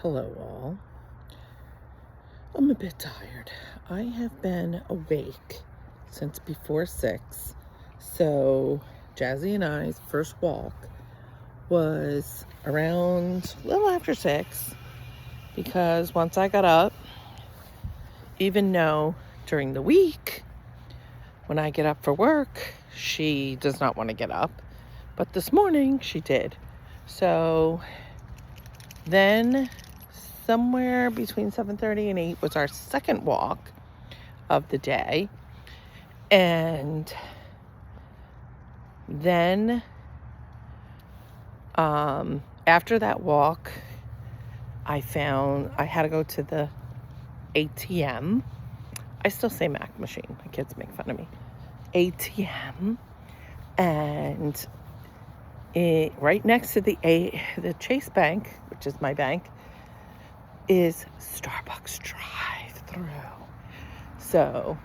Hello, all. I'm a bit tired. I have been awake since before 6. So, Jazzy and I's first walk was around a little after 6 because once I got up, even though during the week when I get up for work, she does not want to get up, but this morning she did. So, then somewhere between 7:30 and 8 was our second walk of the day. And then after that walk, I found I had to go to the ATM. I still say Mac machine. My kids make fun of me. ATM. And right next to the Chase Bank, which is my bank, is Starbucks drive-through. So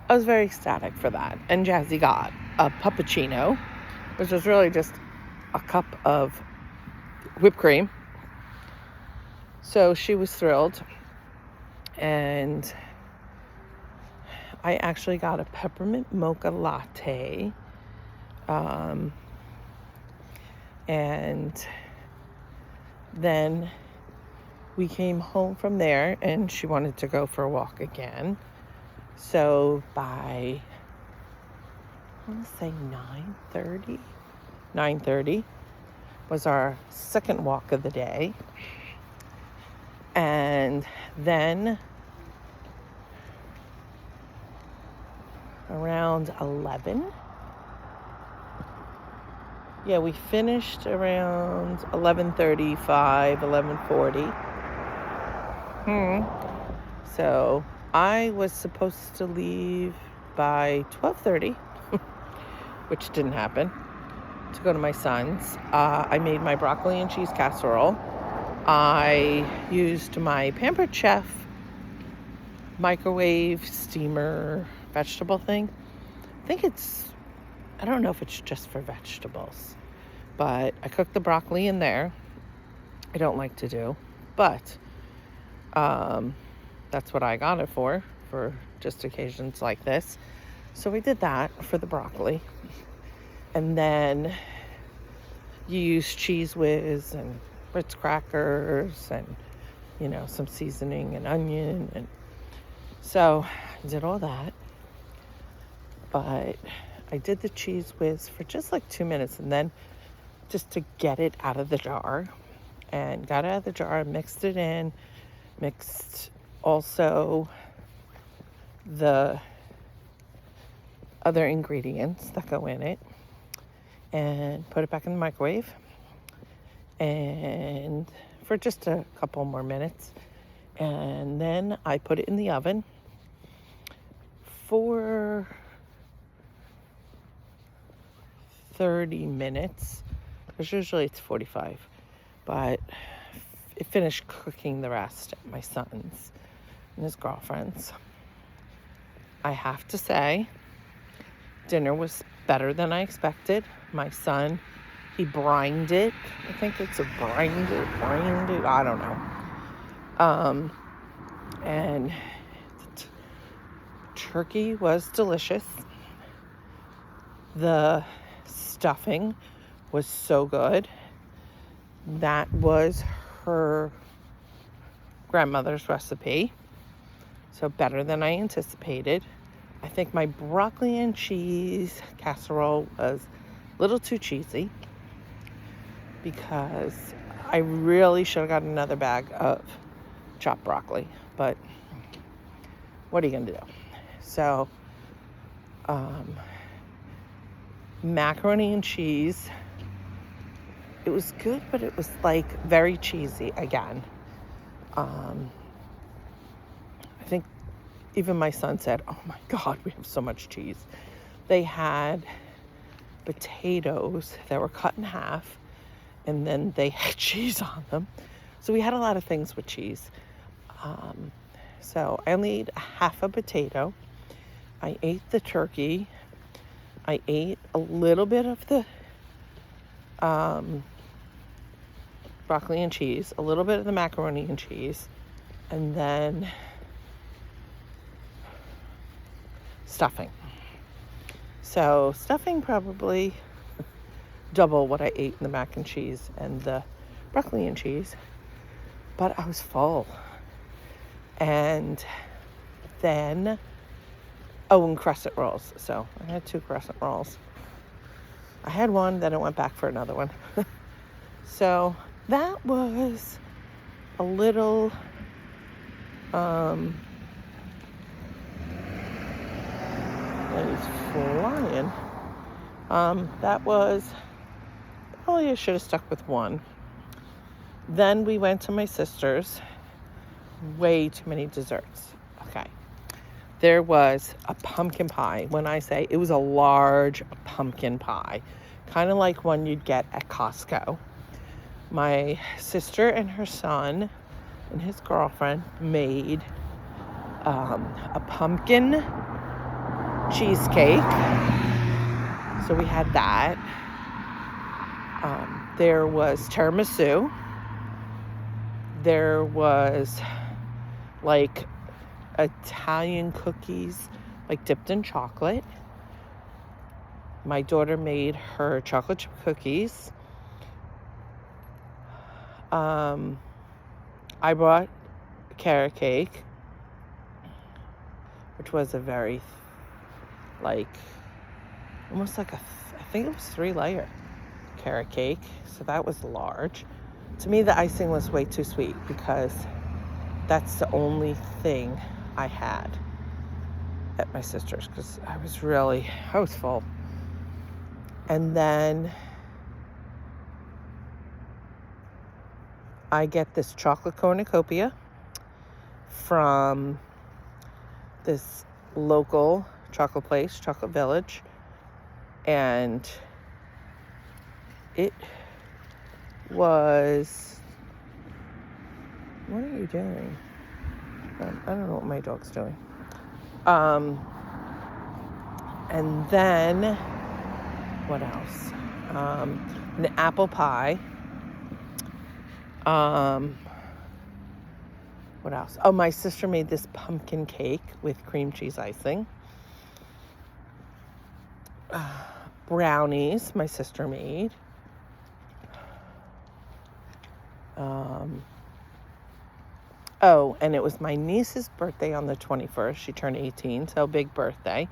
I was very ecstatic for that. And Jazzy got a puppuccino, which was really just a cup of whipped cream. So she was thrilled. And I actually got a peppermint mocha latte. And then we came home from there and she wanted to go for a walk again. So by, I want to say 9:30 was our second walk of the day. And then around 11, we finished around 11:35, 11:40. So I was supposed to leave by 12:30, which didn't happen, to go to my son's. I made my broccoli and cheese casserole. I used my Pampered Chef microwave steamer vegetable thing. I don't know if it's just for vegetables, but I cooked the broccoli in there. I don't like to do, but that's what I got it for just occasions like this. So we did that for the broccoli. And then you use Cheese Whiz and Ritz crackers and, some seasoning and onion. And so I did all that. But I did the Cheese Whiz for just like 2 minutes, and then just to get it out of the jar. And got it out of the jar, mixed it in, mixed also the other ingredients that go in it, and put it back in the microwave. And for just a couple more minutes. And then I put it in the oven for 30 minutes, because usually it's 45, but it finished cooking the rest at my son's and his girlfriend's. I have to say, dinner was better than I expected. My son, he brined it. I think it's a brined it, I don't know. And the turkey was delicious. The stuffing was so good. That was her grandmother's recipe, so better than I anticipated. I think my broccoli and cheese casserole was a little too cheesy, because I really should have got another bag of chopped broccoli, but what are you going to do? So, macaroni and cheese, it was good, but it was like very cheesy again. I think even my son said, "Oh my God, we have so much cheese." They had potatoes that were cut in half, and then they had cheese on them. So we had a lot of things with cheese. So I only ate half a potato. I ate the turkey. I ate a little bit of the broccoli and cheese, a little bit of the macaroni and cheese, and then stuffing. So stuffing probably double what I ate in the mac and cheese and the broccoli and cheese, but I was full. And then, and crescent rolls. So I had 2 crescent rolls. I had one, then I went back for another one. So that was a little, he's flying. That was, probably I should have stuck with one. Then we went to my sister's. Way too many desserts. Okay. There was a pumpkin pie. When I say it was a large pumpkin pie, kind of like one you'd get at Costco. My sister and her son and his girlfriend made a pumpkin cheesecake. So we had that. There was tiramisu. There was like Italian cookies, like dipped in chocolate. My daughter made her chocolate chip cookies. I brought carrot cake, which was a very, almost like I think it was 3-layer carrot cake. So that was large. To me, the icing was way too sweet because that's the only thing I had at my sister's because I was full. And then I get this chocolate cornucopia from this local chocolate place, Chocolate Village. And it was, what are you doing? I don't know what my dog's doing. And then, what else? An apple pie. What else? Oh, my sister made this pumpkin cake with cream cheese icing. Brownies my sister made. And it was my niece's birthday on the 21st. She turned 18, so big birthday.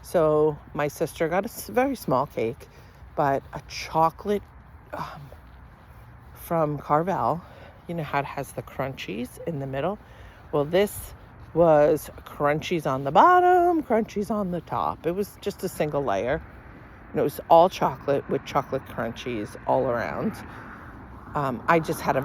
So my sister got a very small cake, but a chocolate from Carvel. You know how it has the crunchies in the middle? Well, this was crunchies on the bottom, crunchies on the top. It was just a single layer. And it was all chocolate with chocolate crunchies all around. I just had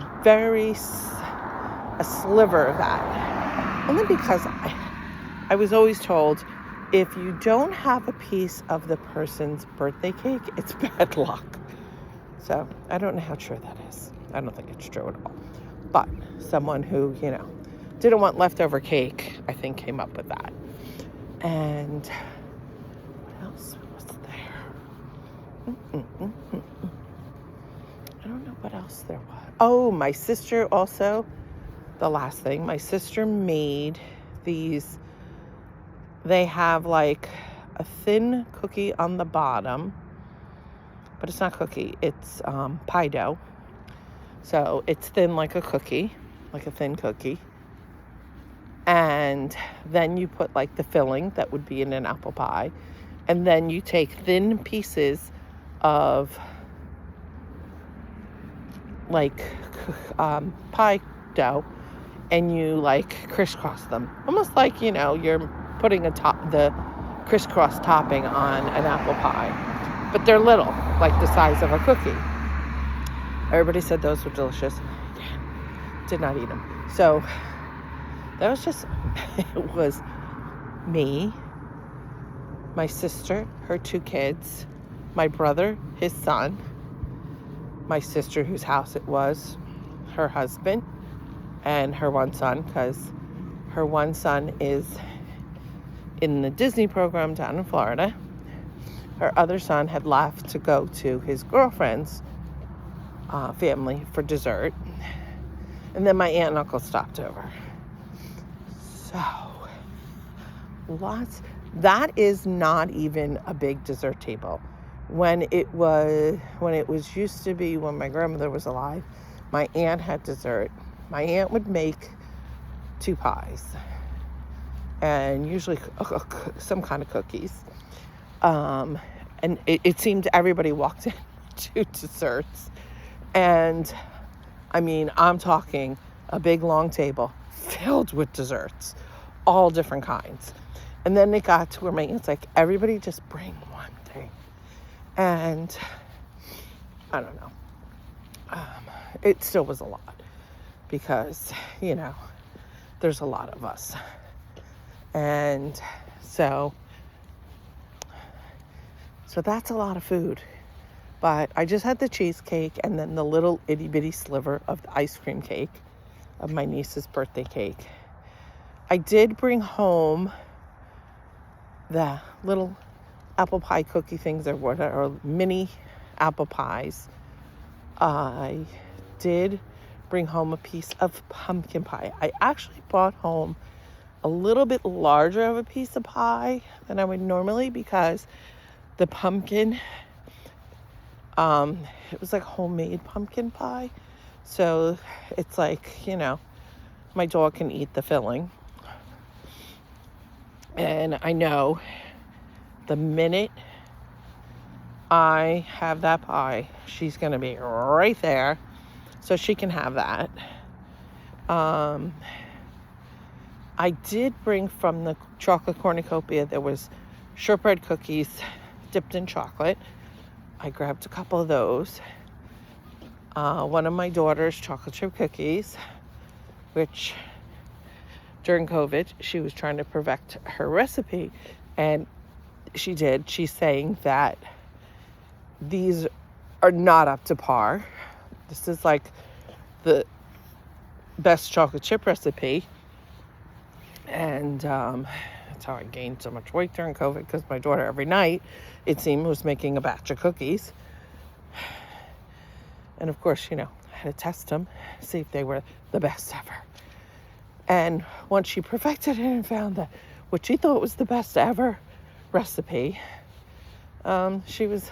a sliver of that. Only because I was always told, if you don't have a piece of the person's birthday cake, it's bad luck. So I don't know how true that is. I don't think it's true at all. But someone who, didn't want leftover cake, I think came up with that. And what else was there? I don't know what else there was. Oh, my sister also, the last thing, my sister made these. They have like a thin cookie on the bottom, but it's not cookie, it's pie dough. So it's thin like a cookie, like a thin cookie. And then you put like the filling that would be in an apple pie. And then you take thin pieces of like pie dough and you like crisscross them. Almost like, you're putting the crisscross topping on an apple pie. But they're little, like the size of a cookie. Everybody said those were delicious. Did not eat them. So that was just, it was me, my sister, her 2 kids, my brother, his son, my sister whose house it was, her husband, and her one son, because her one son is in the Disney program down in Florida. Her other son had left to go to his girlfriend's family for dessert. And then my aunt and uncle stopped over. So, that is not even a big dessert table. When it was used to be, when my grandmother was alive, my aunt had dessert. My aunt would make 2 pies and usually some kind of cookies. And it seemed everybody walked in to desserts. And I mean, I'm talking a big long table filled with desserts, all different kinds. And then it got to where my aunt's like, everybody just bring one thing. And I don't know. It still was a lot because, there's a lot of us. And so that's a lot of food. But I just had the cheesecake and then the little itty bitty sliver of the ice cream cake of my niece's birthday cake. I did bring home the little apple pie cookie things or mini apple pies. I did bring home a piece of pumpkin pie. I actually brought home a little bit larger of a piece of pie than I would normally because the pumpkin, it was like homemade pumpkin pie. So it's like, my dog can eat the filling. And I know the minute I have that pie, she's going to be right there so she can have that. I did bring from the chocolate cornucopia, there was shortbread cookies dipped in chocolate. I grabbed a couple of those. One of my daughter's chocolate chip cookies, which during COVID, she was trying to perfect her recipe, and she did. She's saying that these are not up to par. This is like the best chocolate chip recipe. And that's how I gained so much weight during COVID, because my daughter every night, it seemed, was making a batch of cookies. And of course, I had to test them, see if they were the best ever. And once she perfected it and found that what she thought was the best ever recipe, she was,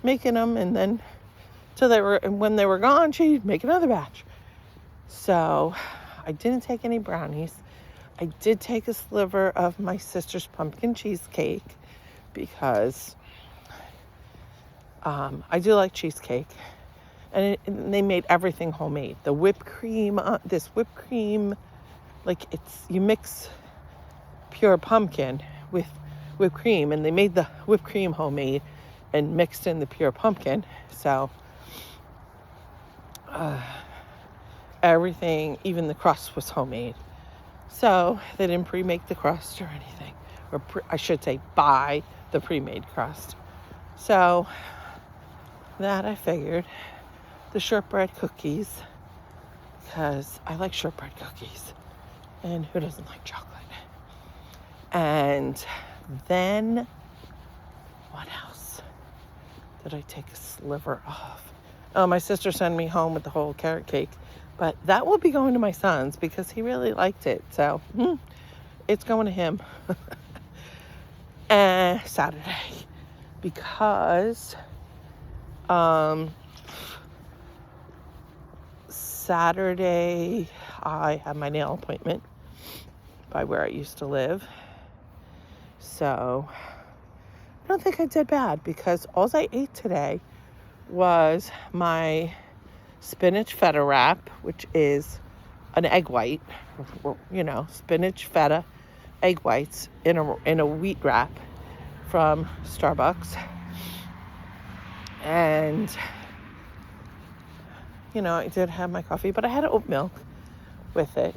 making them, and then when they were gone, she'd make another batch. So I didn't take any brownies. I did take a sliver of my sister's pumpkin cheesecake because I do like cheesecake. And they made everything homemade. The whipped cream, like you mix pure pumpkin with whipped cream, and they made the whipped cream homemade and mixed in the pure pumpkin. So everything, even the crust, was homemade. So they didn't pre-make the crust or anything, or I should say buy the pre-made crust. So that I figured. The shortbread cookies, because I like shortbread cookies, and who doesn't like chocolate? And then what else did I take a sliver of? Oh, my sister sent me home with the whole carrot cake, but that will be going to my son's because he really liked it. So it's going to him. And Saturday, because Saturday I have my nail appointment by where I used to live. So I don't think I did bad, because all I ate today was my spinach feta wrap, which is an egg white, spinach feta egg whites in a wheat wrap from Starbucks. And I did have my coffee, but I had oat milk with it.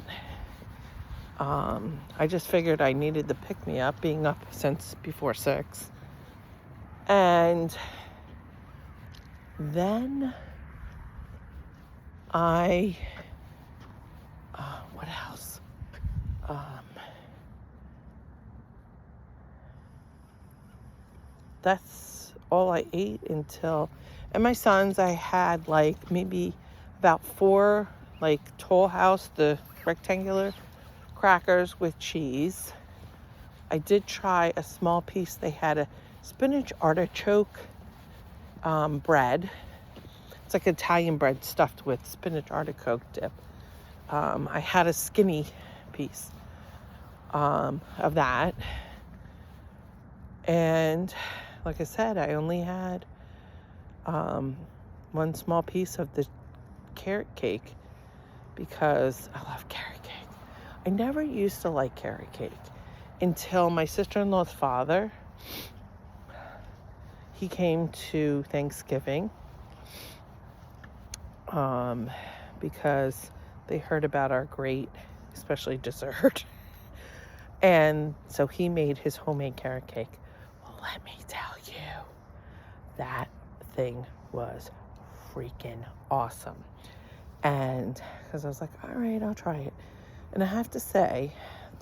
I just figured I needed the pick-me-up, being up since before 6. And then what else? That's all I ate until, and my sons, I had like maybe about 4 like Toll House, the rectangular crackers with cheese. I did try a small piece. They had a spinach artichoke bread. It's like Italian bread stuffed with spinach artichoke dip. I had a skinny piece of that. And like I said, I only had one small piece of the carrot cake because I love carrot cake. I never used to like carrot cake until my sister-in-law's father, he came to Thanksgiving because they heard about our great, especially dessert. And so he made his homemade carrot cake. Well, let me tell you, that thing was freaking awesome. And because I was like, all right, I'll try it. And I have to say,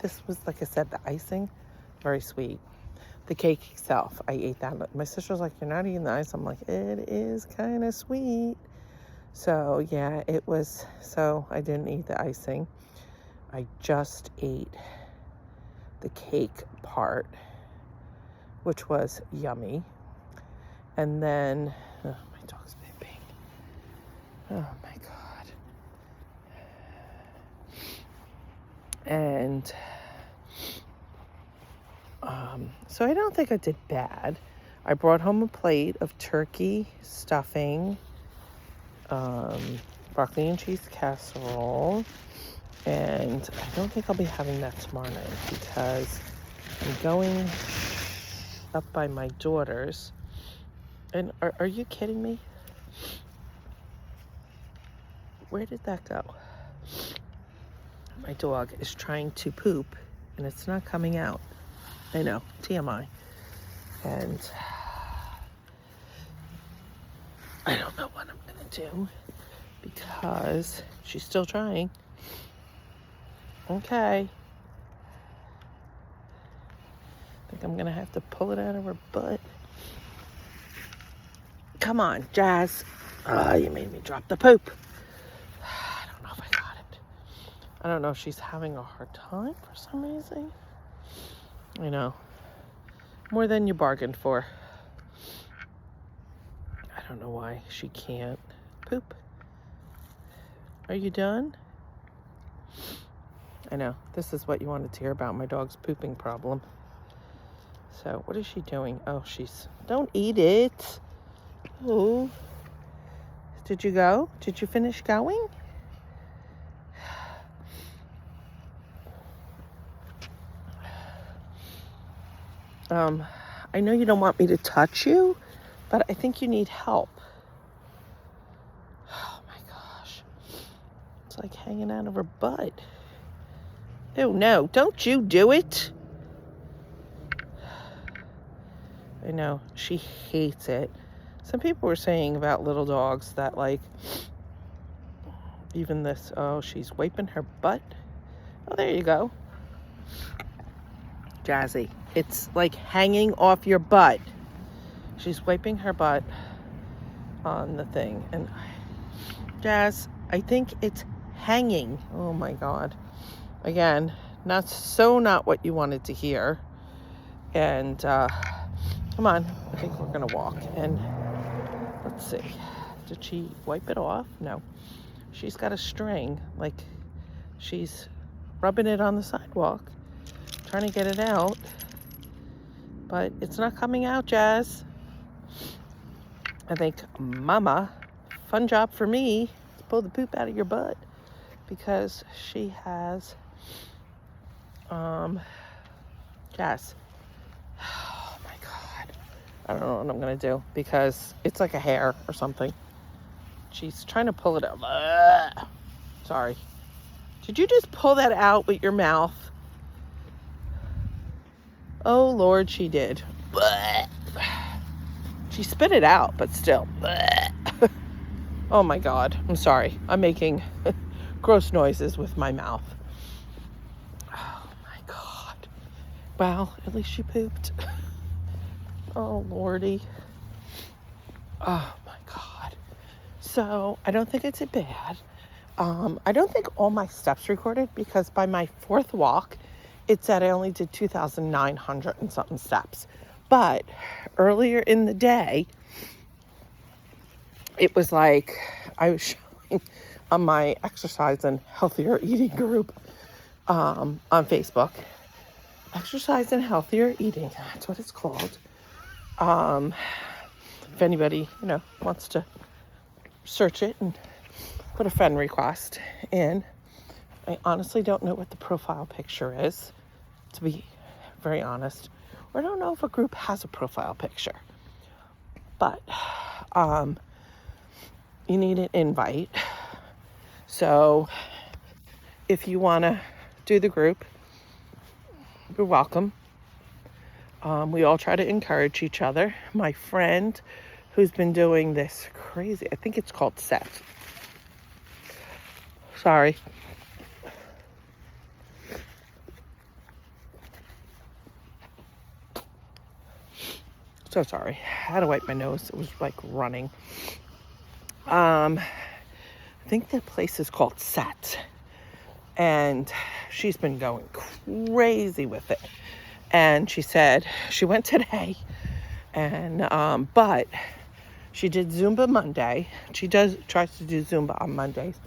this was, like I said, the icing, very sweet. The cake itself, I ate that. My sister was like, you're not eating the ice. I'm like, it is kind of sweet. So yeah, it was, so I didn't eat the icing. I just ate the cake part, which was yummy. And then, oh, my dog's peeping. Oh my God. And so I don't think I did bad. I brought home a plate of turkey stuffing, broccoli and cheese casserole, and I don't think I'll be having that tomorrow night because I'm going up by my daughter's. And are you kidding me? Where did that go? My dog is trying to poop and it's not coming out. I know, TMI. And I don't know what I'm gonna do because she's still trying. Okay. I think I'm gonna have to pull it out of her butt. Come on, Jazz. You made me drop the poop. I don't know if I got it. I don't know if she's having a hard time for some reason. I know. More than you bargained for. I don't know why she can't poop. Are you done? I know. This is what you wanted to hear about, my dog's pooping problem. So, what is she doing? Oh, don't eat it. Oh. Did you go? Did you finish going? I know you don't want me to touch you, but I think you need help. Oh my gosh. It's like hanging out of her butt. Oh no, don't you do it. I know, she hates it. Some people were saying about little dogs that like, even this, oh, she's wiping her butt. Oh, there you go. Jazzy, it's like hanging off your butt. She's wiping her butt on the thing. And Jazz, I think it's hanging. Oh my God. Again, not what you wanted to hear. And come on, I think we're gonna walk. And let's see, did she wipe it off? No. She's got a string, like she's rubbing it on the sidewalk, trying to get it out, but it's not coming out, Jazz. I think, Mama, fun job for me to pull the poop out of your butt because she has, Jazz. Oh my God. I don't know what I'm gonna do because it's like a hair or something. She's trying to pull it out. Sorry. Did you just pull that out with your mouth? Oh, Lord, she did. She spit it out, but still. Oh, my God. I'm sorry. I'm making gross noises with my mouth. Oh, my God. Well, at least she pooped. Oh, Lordy. Oh, my God. So, I don't think it's bad. I don't think all my steps recorded, because by my fourth walk, it said I only did 2,900 and something steps. But earlier in the day, it was like I was showing on my exercise and healthier eating group on Facebook. Exercise and healthier eating, that's what it's called. If anybody, wants to search it and put a friend request in. I honestly don't know what the profile picture is, to be very honest. Or I don't know if a group has a profile picture. But you need an invite. So if you want to do the group, you're welcome. We all try to encourage each other. My friend who's been doing this crazy, I think it's called SET. Sorry. So sorry. I had to wipe my nose. It was like running. I think the place is called SET. And she's been going crazy with it. And she said she went today, and but she did Zumba Monday. She tries to do Zumba on Mondays,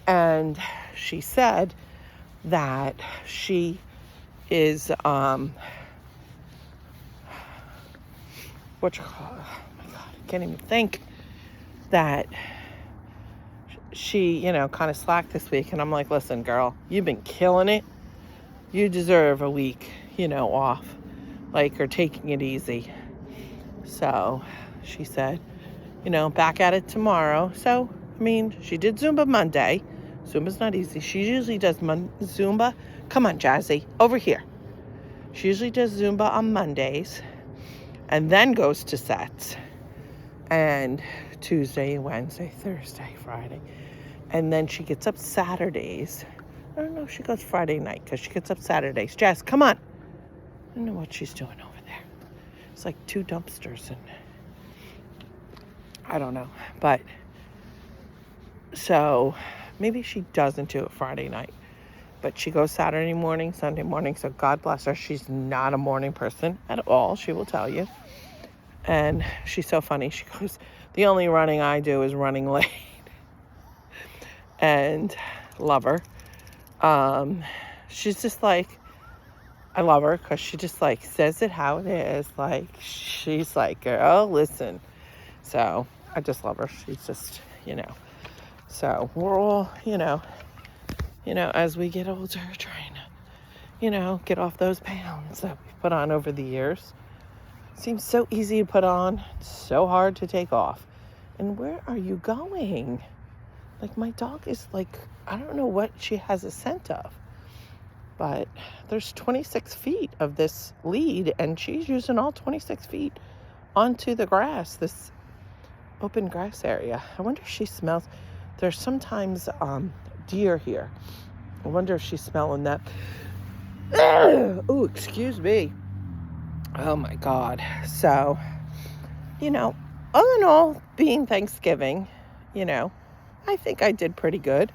and she said that she is oh my God, I can't even think, that she kind of slacked this week. And I'm like, listen, girl, you've been killing it. You deserve a week off, or taking it easy. So she said, back at it tomorrow. So, she did Zumba Monday. Zumba's not easy. She usually does Zumba. Come on, Jazzy, over here. She usually does Zumba on Mondays and then goes to sets. And Tuesday, Wednesday, Thursday, Friday. And then she gets up Saturdays. I don't know if she goes Friday night, because she gets up Saturdays. Jazz, come on. I don't know what she's doing over there. It's like 2 dumpsters, and I don't know. But so maybe she doesn't do it Friday night, but she goes Saturday morning, Sunday morning. So God bless her. She's not a morning person at all. She will tell you. And she's so funny. She goes, the only running I do is running late. And love her. She's just like, I love her because she just says it how it is. She's like, girl, listen. So I just love her. She's just, so we're all, as we get older, trying to, get off those pounds that we've put on over the years. It seems so easy to put on, so hard to take off. And where are you going? My dog is I don't know what she has a scent of. But there's 26 feet of this lead, and she's using all 26 feet onto the grass, this open grass area. I wonder if she smells. There's sometimes deer here. I wonder if she's smelling that. Oh, excuse me. Oh my God. So, all in all, being Thanksgiving, I think I did pretty good.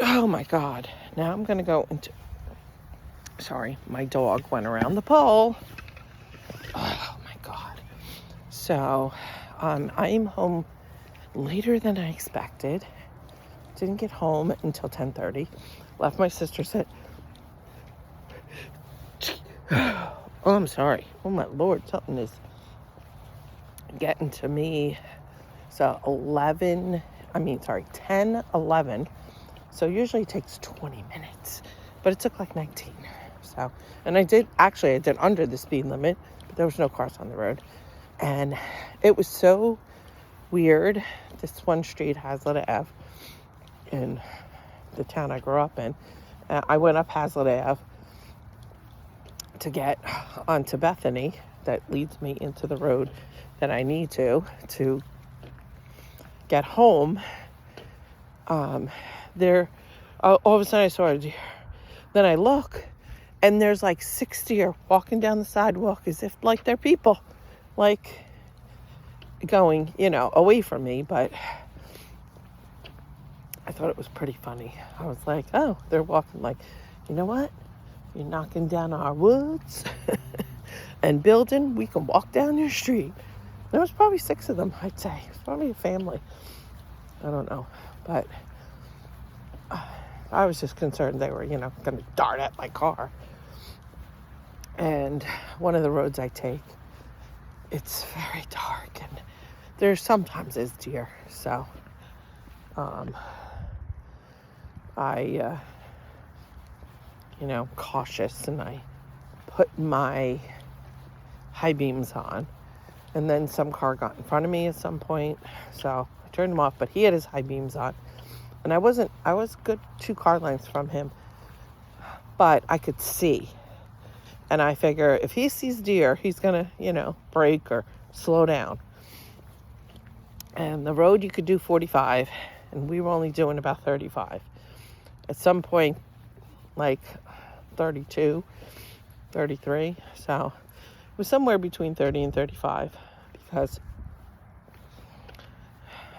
Oh my God. Now I'm going to go into... Sorry, my dog went around the pole. Oh my God. So, I'm home later than I expected. Didn't get home until 10:30. Left my sister's at... Oh, I'm sorry. Oh my Lord, something is getting to me. So 10, 11. So usually it takes 20 minutes, but it took 19. So, and I did under the speed limit, but there was no cars on the road. And it was so weird. This one street, Hazlitt Ave, in the town I grew up in. I went up Hazlitt Ave to get onto Bethany, that leads me into the road that I need to get home. There, all of a sudden I saw a deer. Then I look, and there's 6 deer walking down the sidewalk as if they're people, going, away from me. But I thought it was pretty funny. I was like, oh, they're walking like, you know what? You're knocking down our woods and building. We can walk down your street. There was probably 6 of them, I'd say. It's probably a family. I don't know. But I was just concerned they were, going to dart at my car. And one of the roads I take, it's very dark. And there sometimes is deer. So I, cautious. And I put my high beams on. And then some car got in front of me at some point. So I turned him off, but he had his high beams on. And I was good 2 car lengths from him. But I could see. And I figure if he sees deer, he's going to, brake or slow down. And the road you could do 45. And we were only doing about 35. At some point, like 32, 33. So it was somewhere between 30 and 35. Because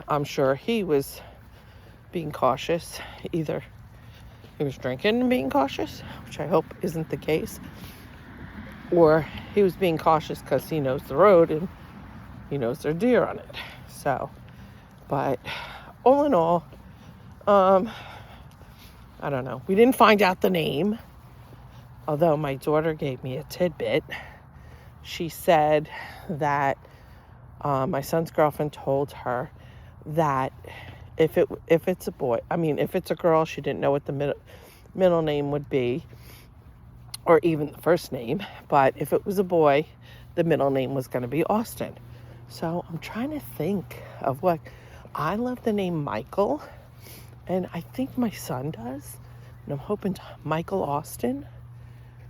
I'm sure he was being cautious. Either he was drinking and being cautious, which I hope isn't the case, or he was being cautious because he knows the road and he knows there are deer on it. So, but all in all, I don't know. We didn't find out the name, although my daughter gave me a tidbit. She said that my son's girlfriend told her that if it's a boy, if it's a girl, she didn't know what the middle name would be, or even the first name. But if it was a boy, the middle name was going to be Austin. So I'm trying to think of what. I love the name Michael, and I think my son does. And I'm hoping Michael Austin.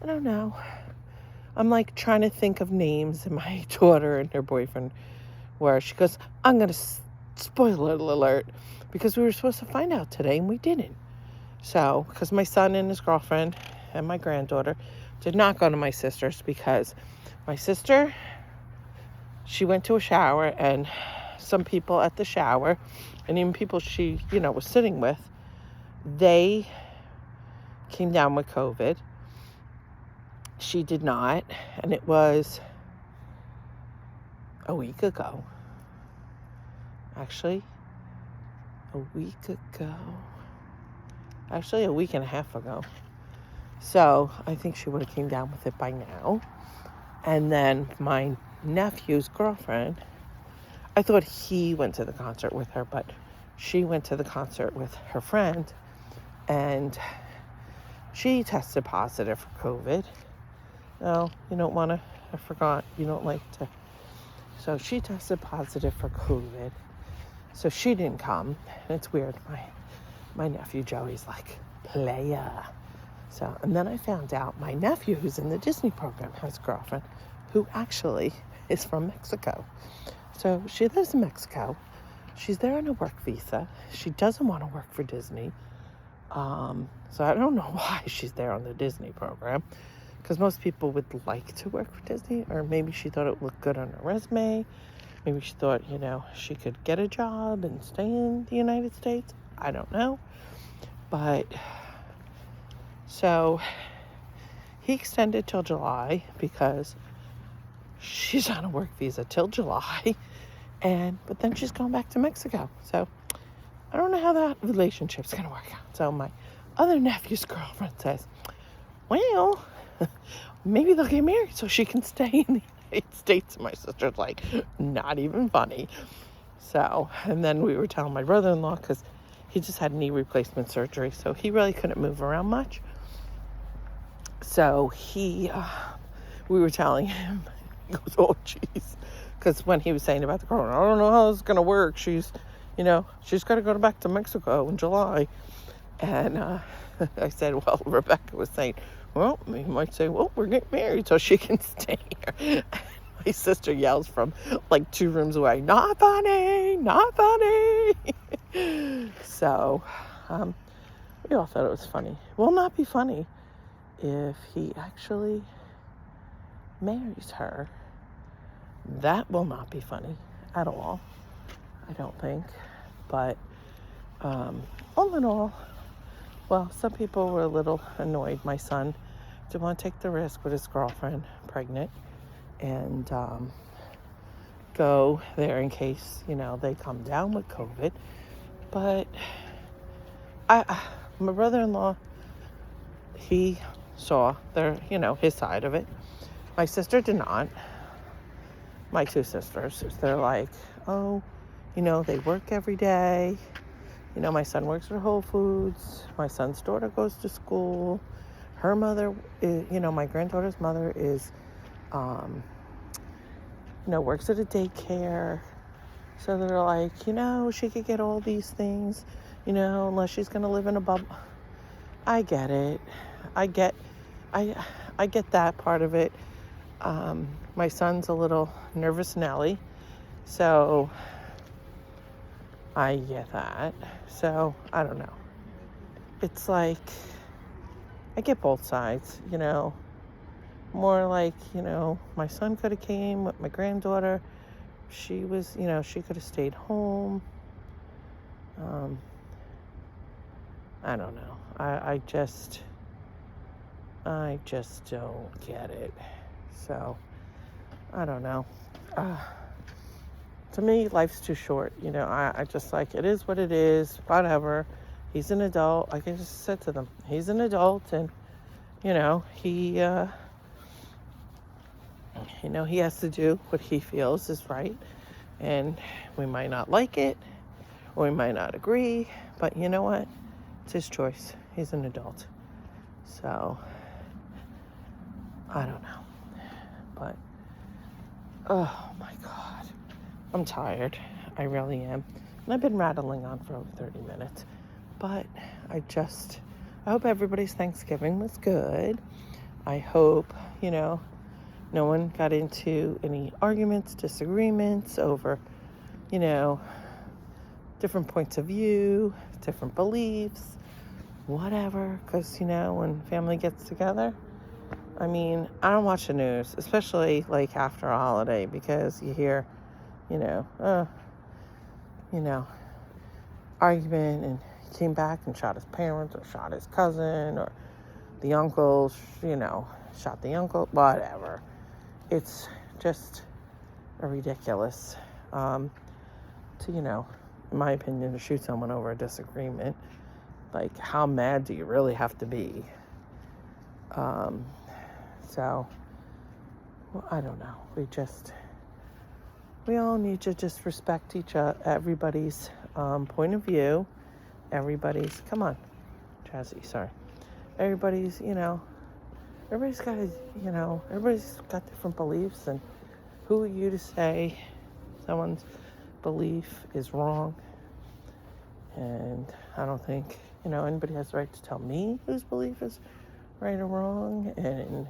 I don't know. I'm like trying to think of names, and my daughter and her boyfriend, where she goes, I'm going to spoiler alert, because we were supposed to find out today and we didn't. So, because my son and his girlfriend and my granddaughter did not go to my sister's, because my sister, she went to a shower, and some people at the shower, and even people she, was sitting with, they came down with COVID. She did not, and it was a week ago. Actually, a week and a half ago. So I think she would have came down with it by now. And then my nephew's girlfriend, I thought he went to the concert with her, but she went to the concert with her friend, and she tested positive for COVID. No, you don't want to, I forgot, you don't like to. So she tested positive for COVID. So she didn't come. And it's weird. My nephew Joey's like, playa. So, and then I found out my nephew, who's in the Disney program, has a girlfriend who actually is from Mexico. So she lives in Mexico. She's there on a work visa. She doesn't want to work for Disney. So I don't know why she's there on the Disney program. Because most people would like to work for Disney. Or maybe she thought it looked good on her resume. Maybe she thought, she could get a job and stay in the United States. I don't know. But, so, he extended till July because she's on a work visa till July. But then she's going back to Mexico. So, I don't know how that relationship's going to work out. So, my other nephew's girlfriend says, well, maybe they'll get married so she can stay in the United States. My sister's like, not even funny. So, and then we were telling my brother-in-law, because he just had knee replacement surgery, so he really couldn't move around much. So we were telling him, he goes, oh geez, because when he was saying about the girl, I don't know how this is going to work. She's got to go back to Mexico in July. And I said, well, Rebecca was saying, well, he might say, well, we're getting married so she can stay here. And my sister yells from like 2 rooms away, not funny, not funny. So we all thought it was funny. It will not be funny if he actually marries her. That will not be funny at all, I don't think. But all in all, well, some people were a little annoyed. My son didn't want to take the risk with his girlfriend, pregnant, and go there in case, they come down with COVID. But my brother-in-law, he saw his side of it. My sister did not. My two sisters, they're like, oh, they work every day. My son works at Whole Foods. My son's daughter goes to school. Her mother is, my granddaughter's mother is, works at a daycare. So they're like, she could get all these things, unless she's going to live in a bubble. I get it. I get that part of it. My son's a little nervous Nelly, so I get that. So I don't know. It's like I get both sides, more like, my son could have came with my granddaughter. She was, she could have stayed home. I don't know. I just don't get it. So, I don't know. To me, life's too short. I just like, it is what it is, whatever. He's an adult. Like I just said to them, he's an adult, and, he has to do what he feels is right. And we might not like it, or we might not agree, but you know what? It's his choice. He's an adult. So, I don't know. But, oh my God. I'm tired. I really am. And I've been rattling on for over 30 minutes. But I hope everybody's Thanksgiving was good. I hope, no one got into any arguments, disagreements over, different points of view, different beliefs, whatever. Because, when family gets together, I don't watch the news, especially like after a holiday, because you hear, argument, and he came back and shot his parents, or shot his cousin, or the uncle, shot the uncle, whatever. It's just ridiculous to, in my opinion, to shoot someone over a disagreement. Like, how mad do you really have to be? So, well, I don't know. We all need to just respect everybody's point of view. Come on, Jazzy, sorry. Everybody's got different beliefs, and who are you to say someone's belief is wrong? And I don't think, anybody has the right to tell me whose belief is right or wrong, and,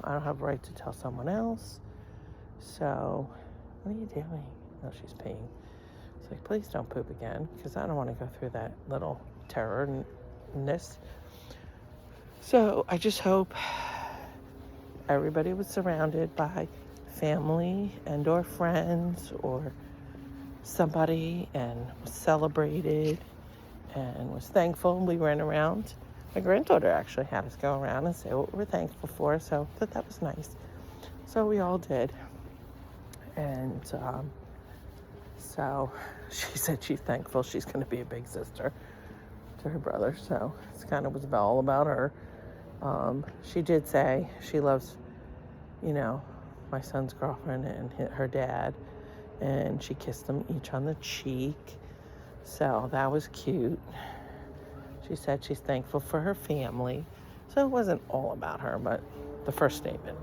I don't have a right to tell someone else. So, what are you doing? No, she's peeing. It's like, please don't poop again, because I don't want to go through that little terrorness. So, I just hope everybody was surrounded by family and or friends or somebody, and was celebrated and was thankful. We ran around. My granddaughter actually had us go around and say what we're thankful for, so that was nice. So we all did. And so she said she's thankful she's going to be a big sister to her brother, so it's kind of was all about her. She did say she loves, my son's girlfriend and her dad, and she kissed them each on the cheek, so that was cute. She said she's thankful for her family, so it wasn't all about her, but the first statement,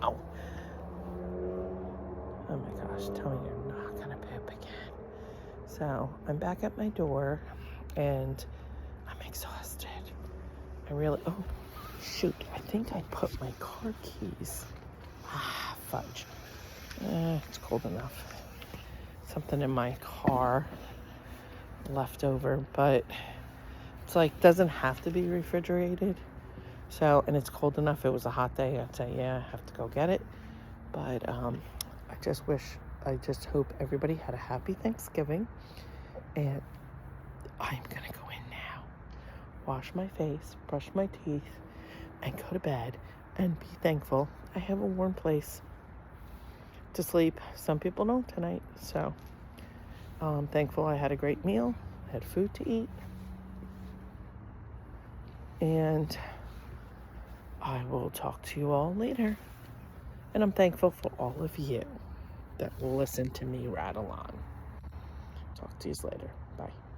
Oh my gosh, tell me you're not gonna poop again. So I'm back at my door, and I'm exhausted. Oh, shoot, I think I put my car keys. Fudge. It's cold enough. Something in my car left over, but it's like, doesn't have to be refrigerated. So, and it's cold enough. It was a hot day. I'd say, yeah, I have to go get it. But I just hope everybody had a happy Thanksgiving. And I'm going to go in now, wash my face, brush my teeth, and go to bed and be thankful I have a warm place to sleep. Some people don't tonight, so I'm thankful I had a great meal, had food to eat, and I will talk to you all later. And I'm thankful for all of you that will listen to me rattle on. Talk to you later. Bye.